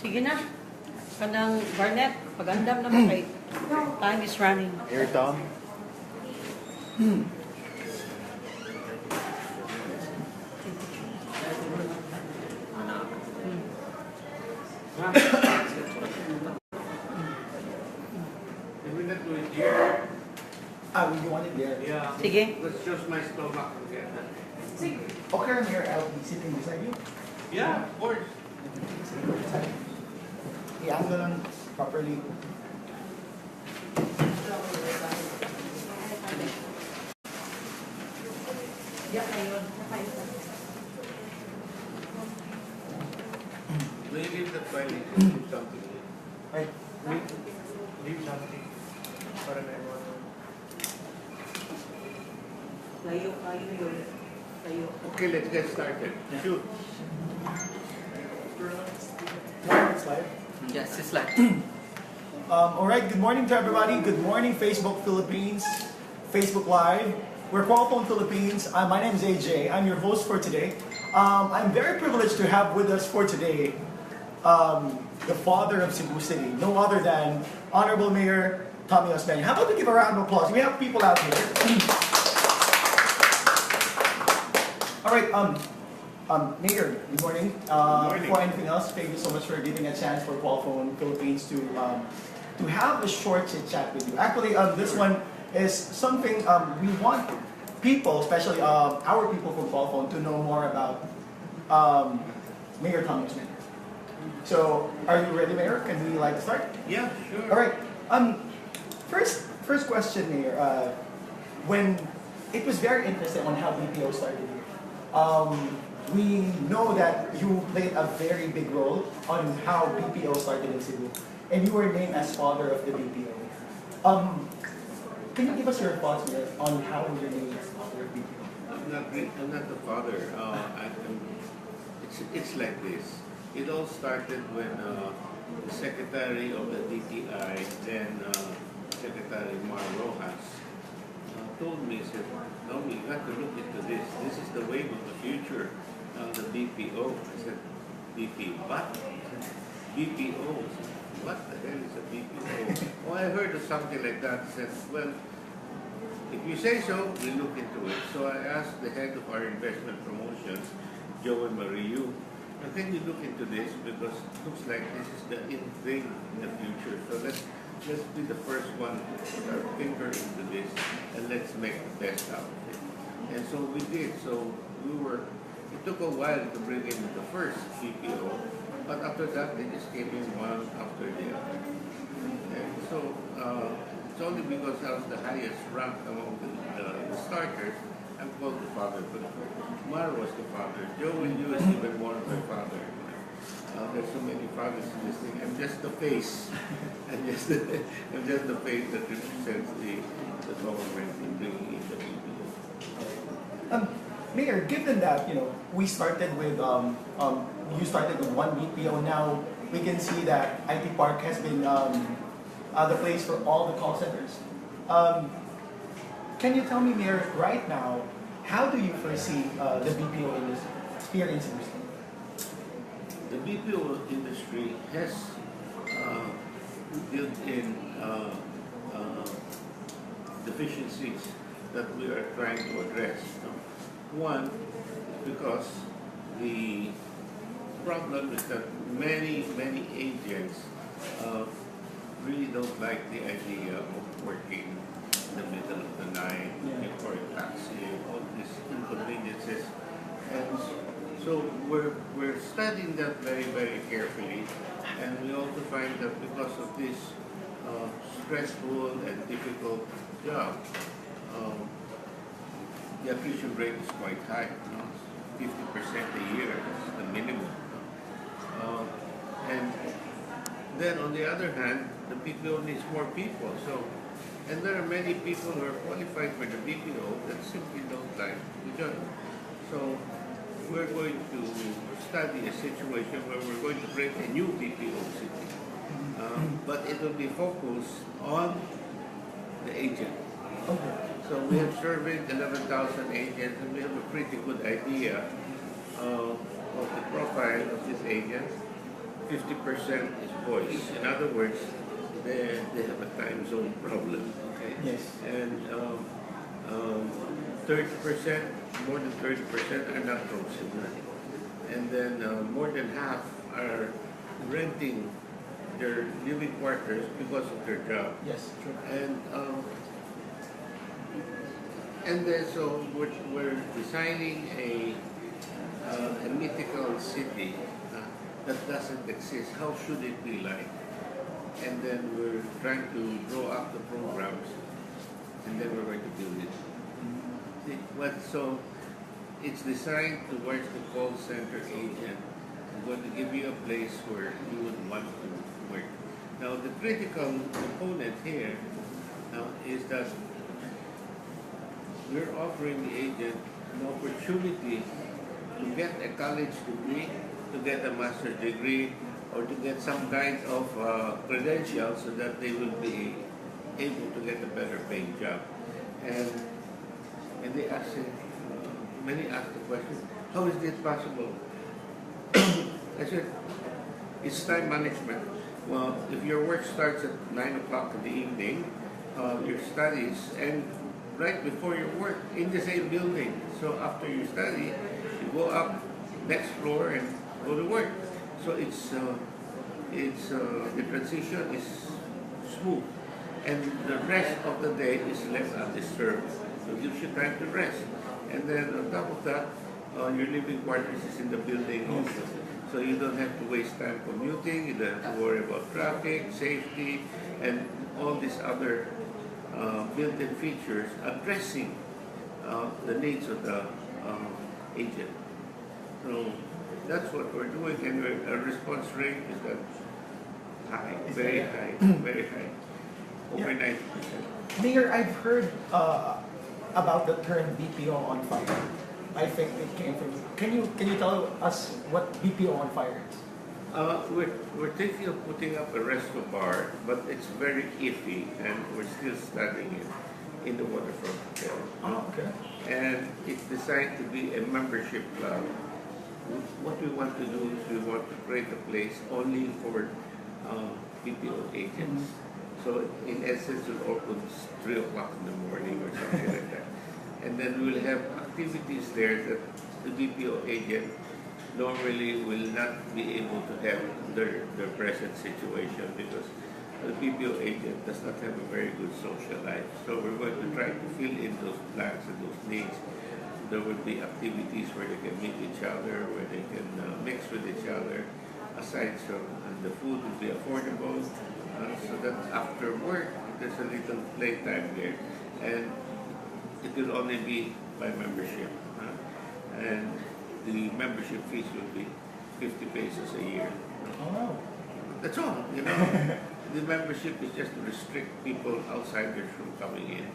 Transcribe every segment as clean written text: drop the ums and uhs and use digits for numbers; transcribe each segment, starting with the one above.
Sige na. Kanang Barnett, pag-andam na mo kay time is running. Here, Tom. We not do it here. You want it there? Yeah. Sige. Let's just my stomach again. Okay, I'm here. I'll be sitting beside you. Yeah, of course. I-angle lang properly. Will you leave the file? Leave something. Right. Leave something. Para na everyone. Layo yun. Layo. Okay, let's get started. Shoot. Slide. Yes, it's like. All right, good morning to everybody. Good morning, Facebook Philippines, Facebook Live. We're Qualfon Philippines. My name is AJ. I'm your host for today. I'm very privileged to have with us for today the father of Cebu City, no other than Honorable Mayor Tommy Osmeña. How about we give a round of applause? We have people out here. All right, Mayor, good morning. Morning. Before anything else, thank you so much for giving a chance for Qualfon Philippines to have a short chit chat with you. Actually, this one is something we want people, especially our people from Qualfon, to know more about Mayor Tommy Osmeña. So, are you ready, Mayor? Can we start? Yeah, sure. All right. First question, Mayor. When it was very interesting on how BPO started. We know that you played a very big role on how BPO started in Cebu, and you were named as father of the BPO. Can you give us your thoughts, Mayor, on how you were named as father of BPO? I'm not the father. It's like this. It all started when the secretary of the DTI, then Secretary Mar Rojas, told me, said, no, you got to look into this. This is the wave of the future, the BPO. I said, BP, what? I said, BPO. I said, what the hell is a BPO? Oh, I heard of something like that. I said, well, if you say so, we'll look into it. So I asked the head of our investment promotions, Joey Mariu, can you look into this? Because it looks like this is the in thing in the future. So let's be the first one to put our finger into this and let's make the best out of it. And so we did. So it took a while to bring in the first CPO, but after that they just came in one after the other. And so it's only because I was the highest rank among the starters, I'm called the father. But Mara was the father. Joe and you is even more of my father. There's so many fathers in this thing. I'm just the face. I'm just the face that represents the government in bringing in the BPO. Mayor, given that we started with you started with one BPO, now we can see that IT Park has been the place for all the call centers. Can you tell me, Mayor, right now, how do you foresee the BPO industry experience in this thing? The BPO industry has built-in deficiencies that we are trying to address. One, because the problem is that many agents really don't like the idea of working in the middle of the night, for a taxi, all these inconveniences. And so we're studying that very, very carefully, and we also find that because of this stressful and difficult job, the attrition rate is quite high. 50% a year is the minimum. And then on the other hand, the BPO needs more people. And there are many people who are qualified for the BPO that simply don't like the job. So we're going to study a situation where we're going to create a new BPO city. But it will be focused on the agent. Okay. So we have surveyed 11,000 agents and we have a pretty good idea of the profile of these agents. 50% is voice. In other words, they have a time zone problem. Okay. Yes. And 30%, more than 30% are not from Cebu. And then more than half are renting their living quarters because of their job. Yes, true. And then so we're designing a mythical city that doesn't exist. How should it be like? And then we're trying to draw up the programs, and then we're going to build it. So it's designed towards the call center agent. I'm going to give you a place where you would want to work. Now, the critical component here is that we're offering the agent an opportunity to get a college degree, to get a master's degree, or to get some kind of credentials so that they will be able to get a better paying job. And they ask, many ask the question, how is this possible? I said, it's time management. Well, if your work starts at 9 o'clock in the evening, your studies, and right before your work in the same building. So after you study, you go up next floor and go to work. So the transition is smooth, and the rest of the day is left undisturbed. So it gives you time to rest. And then on top of that, your living quarters is in the building also. So you don't have to waste time commuting, you don't have to worry about traffic, safety, and all these other built-in features addressing the needs of the agent. So that's what we're doing, and our response rate is that high, very high, very high, over 90%. Mayor, I've heard about the term BPO on fire. I think it came from you. Can you tell us what BPO on fire is? We're thinking of putting up a resto bar, but it's very iffy, and we're still studying it in the waterfront hotel. Oh, okay. And it's designed to be a membership club. What we want to do is we want to create a place only for BPO agents. So in essence, we'll open 3 o'clock in the morning or something like that. And then we'll have activities there that the BPO agent normally will not be able to have their present situation, because the BPO agent does not have a very good social life. So we're going to try to fill in those blanks and those needs. There will be activities where they can meet each other, where they can mix with each other. Aside from the food will be affordable, so that after work there's a little playtime there, and it will only be by membership. And the membership fees will be 50 pesos a year. Oh, wow. That's all, The membership is just to restrict people outsiders from coming in,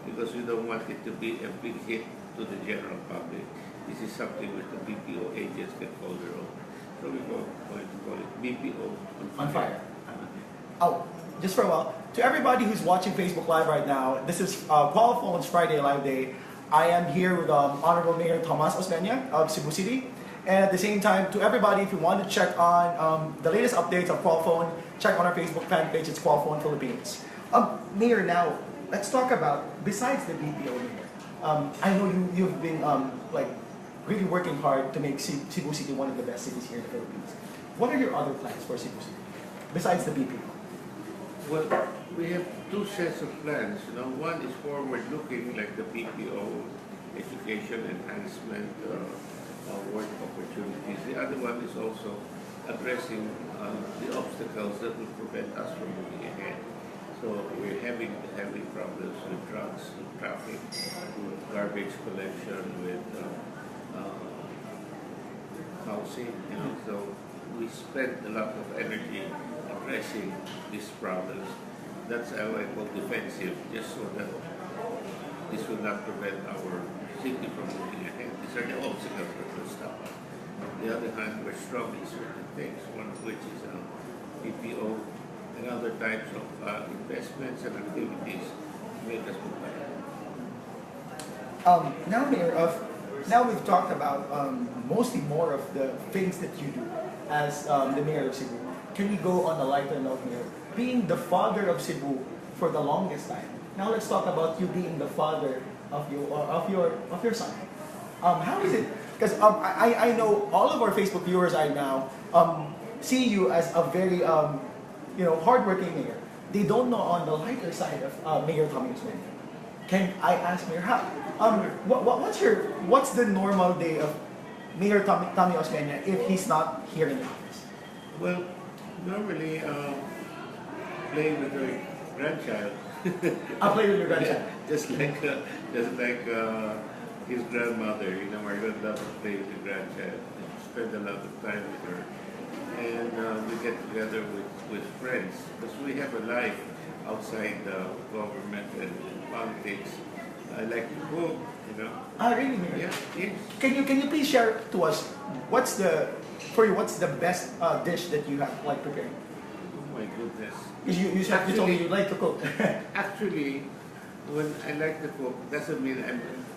because we don't want it to be a big hit to the general public. This is something which the BPO agents can call their own. So we're going to call it BPO On fire. Oh, just for a while. To everybody who's watching Facebook Live right now, this is Qualfon's Friday Live Day. I am here with Honorable Mayor Tomas Osmeña of Cebu City. And at the same time, to everybody, if you want to check on the latest updates of Qualfon, check on our Facebook fan page. It's Qualfon Philippines. Mayor, now, let's talk about, besides the BPO, Mayor, I know you've been really working hard to make Cebu City one of the best cities here in the Philippines. What are your other plans for Cebu City, besides the BPO? Well, we have two sets of plans. One is forward-looking, like the BPO education enhancement, work opportunities. The other one is also addressing the obstacles that will prevent us from moving ahead. So we're having problems with drugs, with traffic, with garbage collection, with housing. So we spend a lot of energy addressing these problems. That's how I call defensive, just so that this will not prevent our city from moving ahead. These are the obstacles that will stop us. On the other hand, we're strong in certain things, one of which is BPO and other types of investments and activities to make us move ahead. Now, Mayor, now we've talked about mostly more of the things that you do. as the mayor of Cebu, can we go on a lighter note, Mayor? Being the father of Cebu for the longest time. Now let's talk about you being the father of your son. How is it? Because I know all of our Facebook viewers right now see you as a very hardworking mayor. They don't know on the lighter side of Mayor Tommy Osmeña. Can I ask Mayor how? What's the normal day of Mayor Tommy Osmeña if he's not here in the office? Well, normally playing with your grandchild. I play with your grandchild. Just like his grandmother, Margaret loves to play with the grandchild. Spend a lot of time with her. And we get together with friends because we have a life outside government and politics. I like to cook, Really, Mayor? Yeah, yes. Can you please share to us what's the best dish that you have like preparing? Oh my goodness. Because you said you told me you like to cook. Actually, when I like to cook, doesn't mean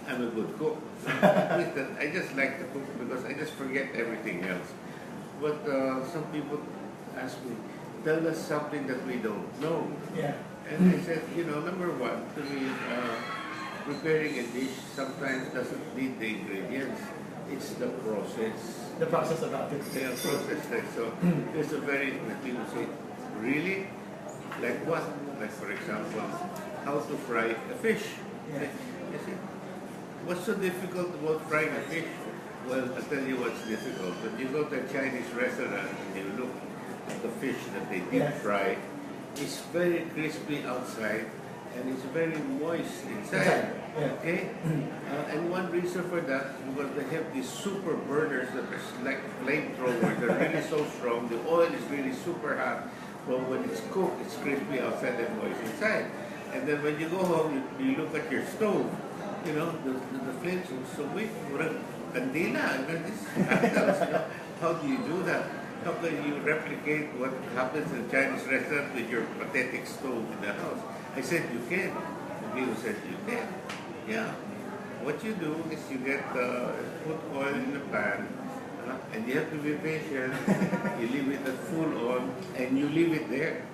I'm a good cook. I just like to cook because I just forget everything else. But some people ask me, tell us something that we don't know. Yeah. And I said, number one, to me, preparing a dish sometimes doesn't need the ingredients. It's the process. The process about it. Yeah, process. So there's a very, when people say, really? Like what? Like for example, how to fry a fish. Yeah. You see, what's so difficult about frying a fish? Well, I'll tell you what's difficult. When you go to a Chinese restaurant and you look at the fish that they deep fry, it's very crispy outside and it's very moist inside. Yeah. Okay? And one reason for that is because they have these super burners that are like flamethrowers. They're really so strong. The oil is really super hot. But when it's cooked, it's crispy outside and moist inside. And then when you go home, you look at your stove, the flames are so weak. Candila, how do you do that? How can you replicate what happens in a Chinese restaurant with your pathetic stove in the house? I said, you can. And people said, you can. Yeah. What you do is you put oil in the pan, and you have to be patient. You leave it at full on, and you leave it there.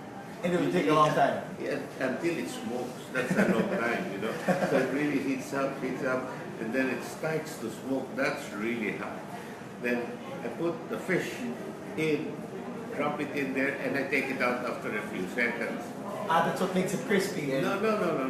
And it will take a long time. Yeah, until it smokes. That's a long time, So it really heats up, and then it starts to smoke. That's really hot. Then I put the fish in, drop it in there, and I take it out after a few seconds. That's what makes it crispy. No.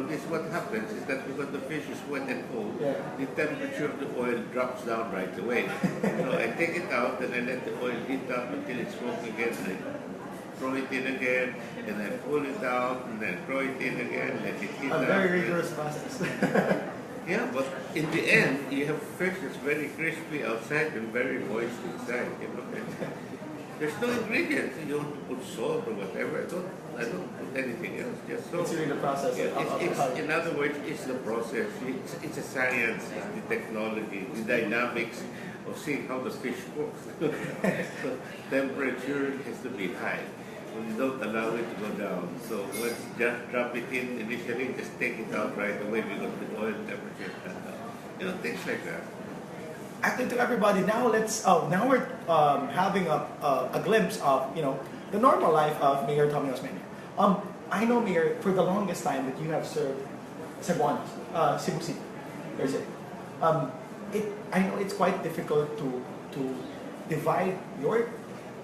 This what happens is that because the fish is wet and cold, the temperature of the oil drops down right away. So I take it out and I let the oil heat up until it smokes again. And I throw it in again, and I pull it out, and then throw it in again, let it heat up. A very rigorous process. Yeah, but in the end, you have fish that's very crispy outside and very moist inside. There's no ingredients. You don't put salt or whatever. I don't put anything else. Just salt. It's really the process. In other words, it's the process. It's a science. It's the technology, the dynamics of seeing how the fish cooks. So temperature has to be high. You don't allow it to go down. So once just drop it in initially, just take it out right away because the oil temperature is down. Things like that. Acting to everybody. Now we're having a glimpse of the normal life of Mayor Tommy Osmeña. I know, Mayor, for the longest time that you have served Cebuanos, Cebu City, per se. I know it's quite difficult to divide your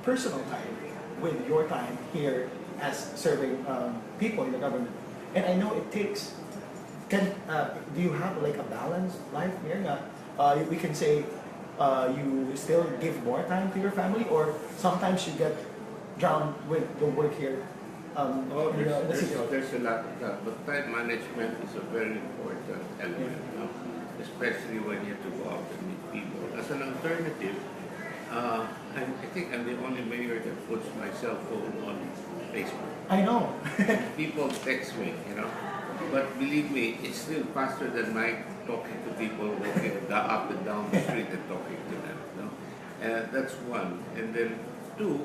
personal time with your time here as serving people in the government. And I know it takes. Do you have like a balanced life, Mayor? We can say you still give more time to your family, or sometimes you get drowned with the work here. There's a lot of that, but time management is a very important element, especially when you have to go out and meet people. As an alternative, I think I'm the only mayor that puts my cell phone on Facebook. I know. People text me, but believe me, it's still faster than my talking to people, walking up and down the street and talking to them. That's one. And then two,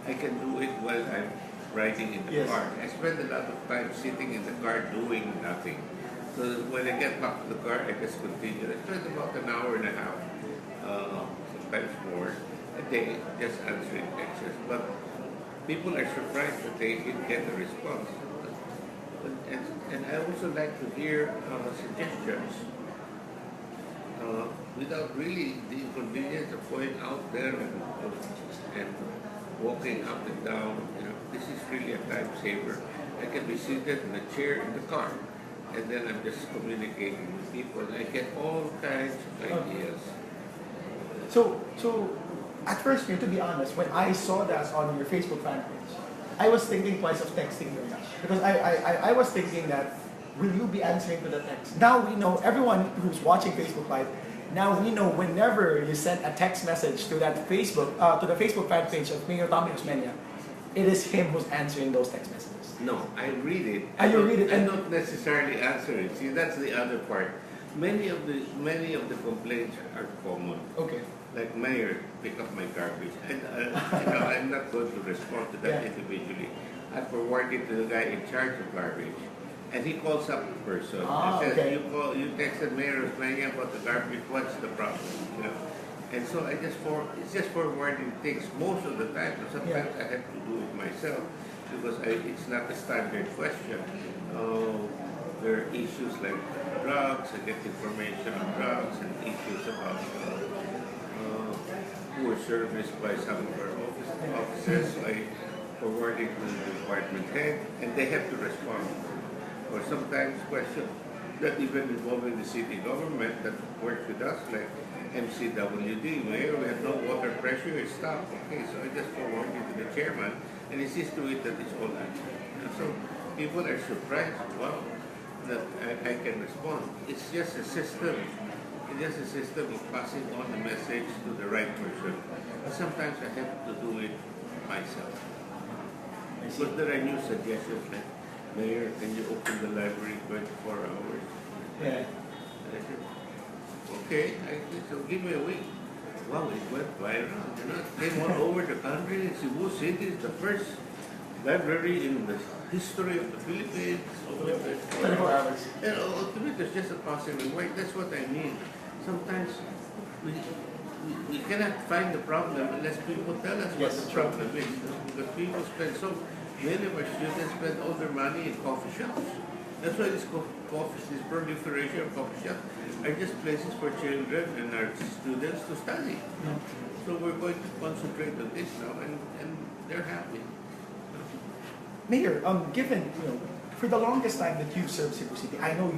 I can do it while I'm riding in the car. I spend a lot of time sitting in the car doing nothing. So when I get back to the car, I just continue. I spend about an hour and a half, sometimes more. And day just answering texts, but people are surprised that they didn't get a response. And I also like to hear suggestions without really the inconvenience of going out there and walking up and down. This is really a time saver. I can be seated in a chair in the car, and then I'm just communicating with people. I get all kinds of ideas. So at first, to be honest, when I saw that on your Facebook fan page, I was thinking twice of texting you now. Because I was thinking that, will you be answering to the text? Now we know, everyone who's watching Facebook Live, now we know whenever you send a text message to that to the Facebook fan page of Mayor Tommy Osmeña, it is him who's answering those text messages. No, I read it. You read it, I and don't necessarily answer it. See, that's the other part. Many of the complaints are common. okay. Like, Mayor, pick up my garbage. And I'm not going to respond to that individually. I forward it to the guy in charge of garbage, and he calls up the person and says, okay. You texted Mayor Osmeña about the garbage. What's the problem? And so it's just forwarding things most of the time. But sometimes I have to do it myself because it's not a standard question. There are issues like drugs. I get information on drugs and issues about poor service by some of our officers. I forward it to the department head, and they have to respond. Or sometimes questions that even involving the city government that works with us, like MCWD, Mayor, we have no water pressure, it's stopped. Okay, so I just forward it to the chairman, and he sees to it that it's all answered. And so people are surprised, wow, that I can respond. It's just a system. It's just a system of passing on the message to the right person. But sometimes I have to do it myself. But there are new suggestions like, Mayor, can you open the library 24 hours? Yeah. And I said, okay, so give me a week. Wow, it went viral. It came all over the country. Cebu City is the first library in the history of the Philippines. 24 hours. And ultimately, it's just a passing remark. That's what I mean. Sometimes we cannot find the problem unless people tell us what the problem is. Because people spend many of our students spend all their money in coffee shops. That's why this proliferation of coffee shops are just places for children and our students to study. So we're going to concentrate on this now, and they're happy. Mayor, given, for the longest time that you've served Cebu City, I know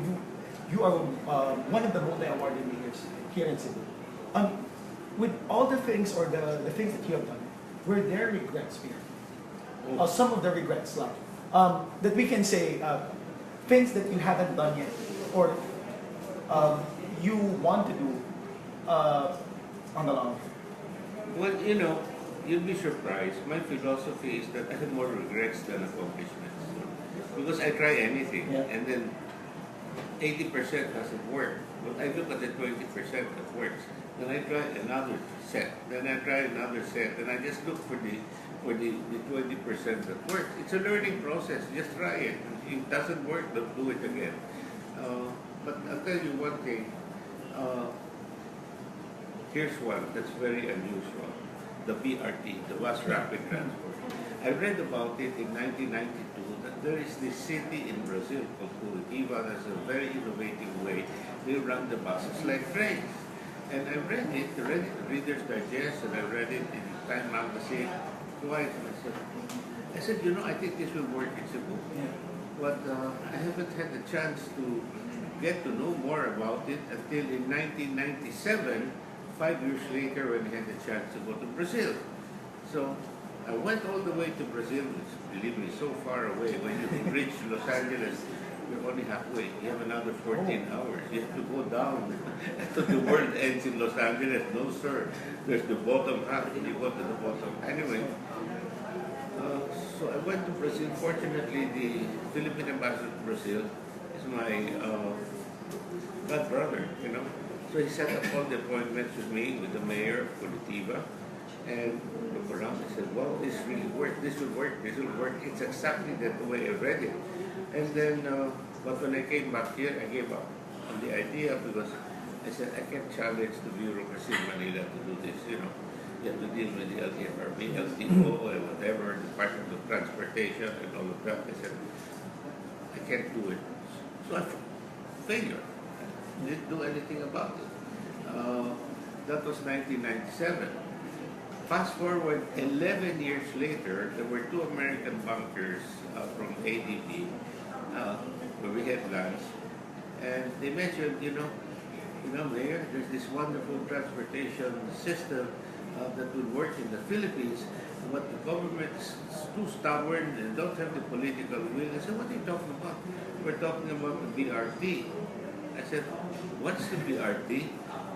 you are one of the multi-awarded mayors here in Cebu. With all the things or the things that you have done, were there regrets here? Some of the regrets, like that we can say, things that you haven't done yet, or you want to do on the long term. Well, you'll be surprised. My philosophy is that I have more regrets than accomplishments. Because I try anything, and then 80% doesn't work. But I look at the 20% that works. Then I try another set. Then I try another set. And I just look for the 20% that works. It's a learning process. Just try it. If it doesn't work, don't do it again. But I'll tell you one thing. Here's one that's very unusual. The BRT, the Bus Rapid Transport. I read about it in 1992 that there is this city in Brazil called Curitiba that's a very innovative way. They run the buses like trains. And I read it in Reader's Digest, and I read it in Time Magazine twice. And I said, I think this will work in Cebu. But I haven't had the chance to get to know more about it until in 1997, 5 years later, when I had the chance to go to Brazil. So I went all the way to Brazil, which, believe me, so far away. When you reach Los Angeles, you're only halfway. You have another 14 hours. You have to go down to the world ends in Los Angeles. No, sir. There's the bottom half, and you go to the bottom. Anyway, so I went to Brazil. Fortunately, the Philippine ambassador to Brazil is my god brother, So he set up all the appointments with me, with the mayor of Curitiba, and look around. I said, "Wow, this really worked. This will work. This will work." It's exactly the way I read it. And then, but when I came back here, I gave up on the idea because I said I can't challenge the bureaucracy in Manila to do this. You you have to deal with the LTFRB, LTO, and whatever, Department of Transportation, and all of that. I said, I can't do it. So I failure. I didn't do anything about it. That was 1997. Fast forward 11 years later, there were two American bankers from ADB where we had lunch, and they mentioned, Mayor, there's this wonderful transportation system that will work in the Philippines, but the government is too stubborn and don't have the political will. I said, what are you talking about? We're talking about the BRT. I said, what's the BRT?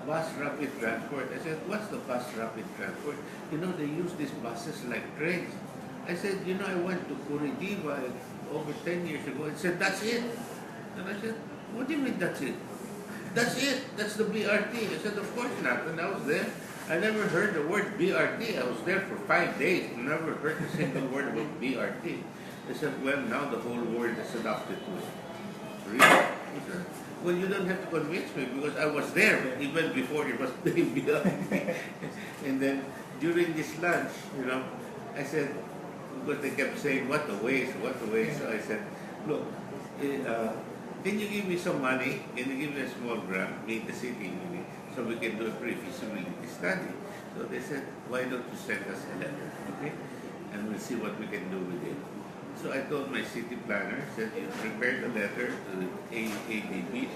Bus rapid transport. I said, what's the bus rapid transport? They use these buses like trains. I said, I went to Curitiba over 10 years ago and said, that's it. And I said, what do you mean that's it? That's it. That's the BRT. I said, of course not. And I was there. I never heard the word BRT. I was there for 5 days. Never heard a single word about BRT. They said, well, now the whole world is adopted to it. Really? I said, well, you don't have to convince me because I was there even before it was being BRT. And then during this lunch, I said, because they kept saying, what a waste, what a waste. So I said, look, can you give me some money? Can you give me a small grant, me, the city, so we can do a pre-feasibility study? So they said, why don't you send us a letter, okay? And we'll see what we can do with it. So I told my city planner, said, you prepare the letter to the ADB,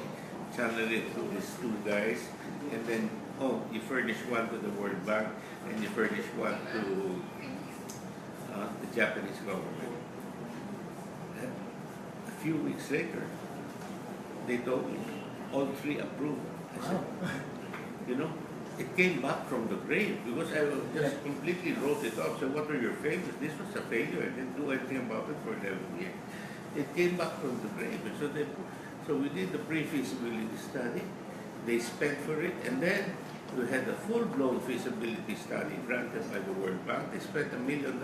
channel it to these two guys, and then, you furnish one to the World Bank, and you furnish one to the Japanese government. And a few weeks later, they told me, all three approved. I said, it came back from the grave because I just completely wrote it off. So what are your failures? This was a failure. I didn't do anything about it for 11 years. It came back from the grave. And so we did the pre-feasibility study. They spent for it. And then we had a full-blown feasibility study granted by the World Bank. They spent $1 million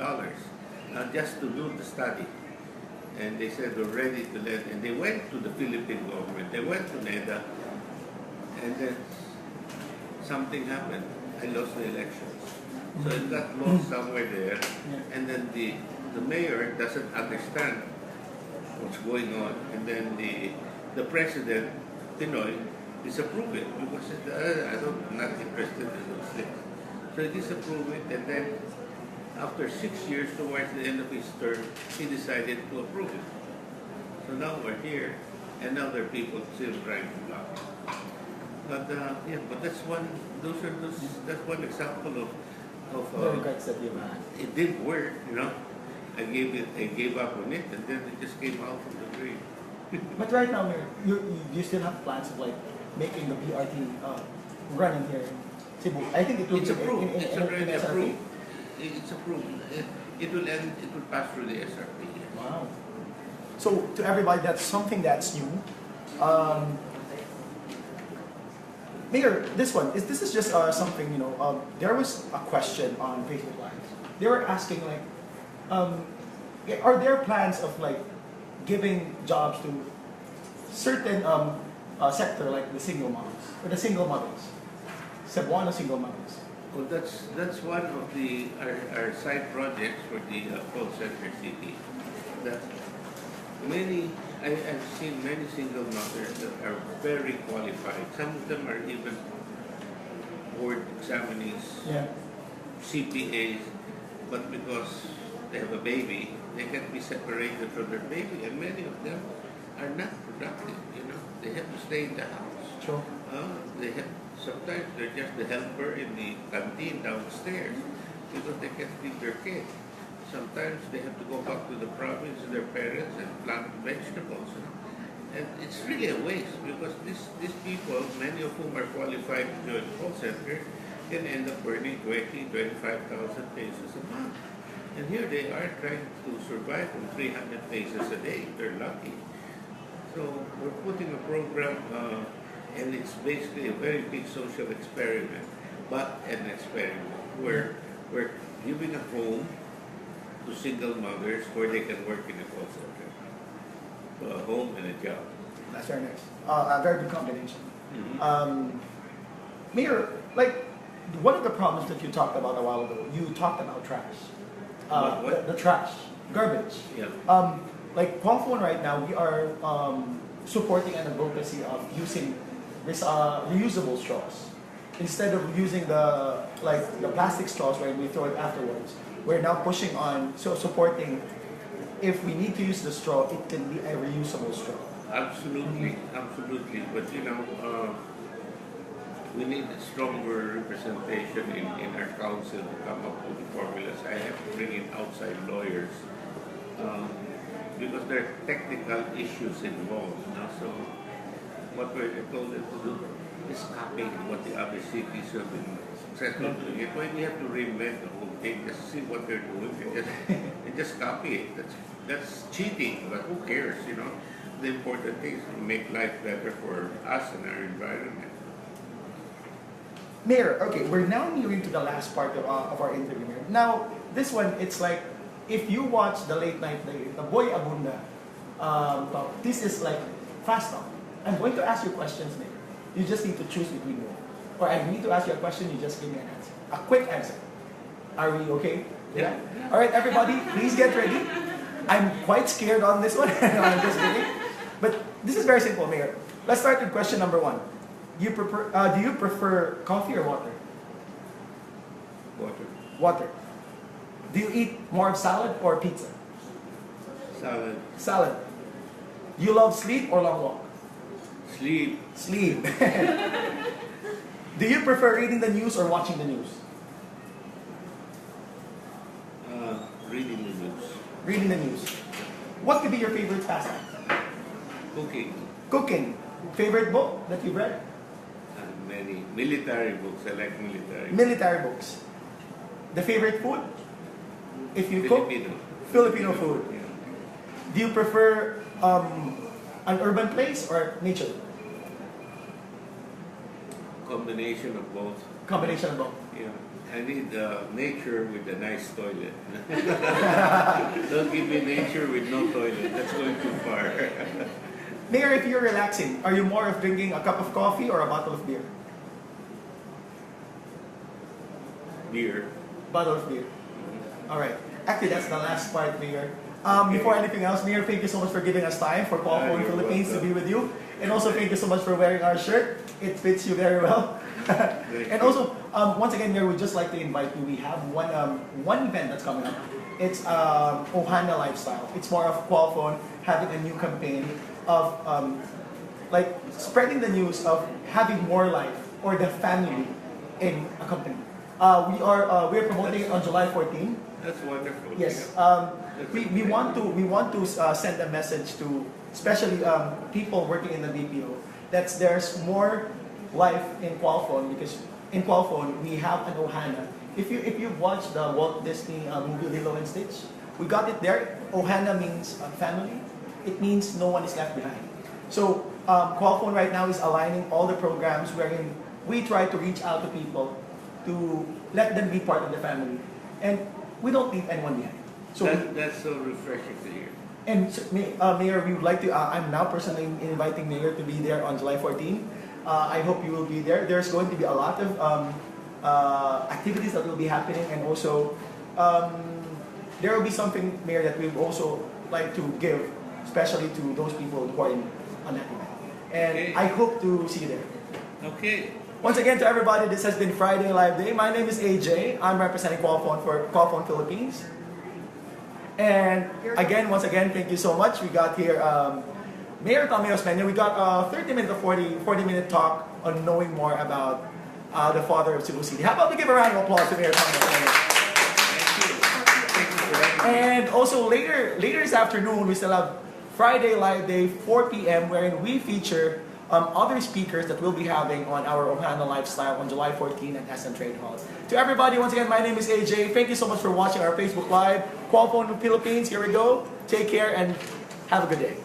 just to do the study. And they said, we're ready to let, and they went to the Philippine government, they went to NEDA, and then something happened. I lost the elections. So it got lost somewhere there, and then the mayor doesn't understand what's going on, and then the president, Pinoy, disapproved it, because I'm not interested in those things. So he disapproved it, and then after 6 years, towards the end of his term, he decided to approve it. So now we're here, and now there are people still trying to block it. But but that's one. That's one example of it didn't work. I gave up on it, and then it just came out from the grave. But right now, Mayor, you still have plans of making the BRT running here in Cebu. I think it will It's be approved. It's already SRP. approved. It's approved. It will end. It will pass through the SRP. Wow. So to everybody, that's something that's new. Mayor, this is just something, there was a question on Facebook Live. They were asking are there plans of giving jobs to certain sector like the single moms or the single mothers, Cebuano single mothers? Well, that's one of our side projects for the call center city. That I've seen many single mothers that are very qualified. Some of them are even board examinees, CPAs, but because they have a baby, they can't be separated from their baby, and many of them are not productive. They have to stay in the house. Sure. Sometimes they're just the helper in the canteen downstairs because they can't feed their kids. Sometimes they have to go back to the province to their parents and plant vegetables. And it's really a waste because these people, many of whom are qualified to join call center, can end up earning 20,000, 25,000 pesos a month. And here they are trying to survive on 300 pesos a day if they're lucky. So we're putting a program, and it's basically a very big social experiment, but an experiment where we're giving a home to single mothers where they can work in a call center. So a home and a job. That's very nice. A very good combination. Mm-hmm. Mayor, one of the problems that you talked about a while ago, you talked about trash. What? The trash, garbage. Yeah. Like Qualfon right now, we are supporting an advocacy of using this reusable straws instead of using the plastic straws where we throw it afterwards. We're now pushing on supporting. If we need to use the straw, it can be a reusable straw. Absolutely, absolutely. But we need a stronger representation in our council to come up with the formulas. I have to bring in outside lawyers because there are technical issues involved. So what I told them to do is copy what the other cities have been successful doing. Why we have to reinvent the whole thing? Just see what they're doing and just copy it. That's cheating, but who cares? The important thing is to make life better for us and our environment. Mayor, okay, we're now nearing to the last part of our interview, Mayor. Now, this one, it's like, if you watch the late night, the Boy Abunda talk, this is like fast talk. I'm going to ask you questions, Mayor. You just need to choose between them. Or I need to ask you a question, you just give me an answer. A quick answer. Are we okay? Yeah. All right, everybody, please get ready. I'm quite scared on this one. No, I'm just kidding. But this is very simple, Mayor. Let's start with question number 1. Do you prefer coffee or water? Water. Water. Do you eat more of salad or pizza? Salad. Salad. Do you love sleep or long walk? Sleep. Sleep. Do you prefer reading the news or watching the news? Reading the news. Reading the news. What could be your favorite pastime? Cooking. Cooking. Favorite book that you've read? Many military books. I like military. Military books. The favorite food? If you cook? Filipino food. Yeah. Do you prefer an urban place or nature? Combination of both. Combination of both. Yeah. I need nature with a nice toilet. Don't give me nature with no toilet. That's going too far. Mayor, if you're relaxing, are you more of drinking a cup of coffee or a bottle of beer? Beer. Bottle of beer. All right. Actually, that's the last part, Mayor. Before anything else, Mayor, thank you so much for giving us time for Qualfon You're Philippines welcome. to be with you. And also, thank you so much for wearing our shirt. It fits you very well. And also, once again, Mayor, we'd just like to invite you. We have one event that's coming up. It's Ohana Lifestyle. It's more of Qualfon having a new campaign of spreading the news of having more life or the family in a company. We are promoting it on July 14. That's wonderful. Yes. Yeah. We want to send a message to especially people working in the BPO that there's more life in Qualfon, because in Qualfon we have an Ohana. If you've watched the Walt Disney movie Lilo and Stitch, we got it there. Ohana means family. It means no one is left behind. So Qualfon right now is aligning all the programs wherein we try to reach out to people to let them be part of the family, and we don't leave anyone behind. So that's so refreshing to hear. and Mayor, we would like to. I'm now personally inviting Mayor to be there on July 14. I hope you will be there. There's going to be a lot of activities that will be happening, and also there will be something, Mayor, that we would also like to give, especially to those people who are on that event. And Okay. I hope to see you there. Okay. Once again, to everybody, this has been Friday Live Day. My name is AJ. I'm representing Qualfon for Qualfon Philippines. And again, once again, thank you so much. We got here Mayor Tommy Osmeña. We got a 30-minute to 40-minute talk on knowing more about the father of Cebu City. How about we give a round of applause to Mayor Tommy Osmeña? Thank you. Thank you for having me. And also later this afternoon, we still have Friday Live Day, 4 p.m., wherein we feature other speakers that we'll be having on our Ohana Lifestyle on July 14 at SM Trade Hall. To everybody, once again, my name is AJ. Thank you so much for watching our Facebook Live. Qualfon Philippines, here we go. Take care and have a good day.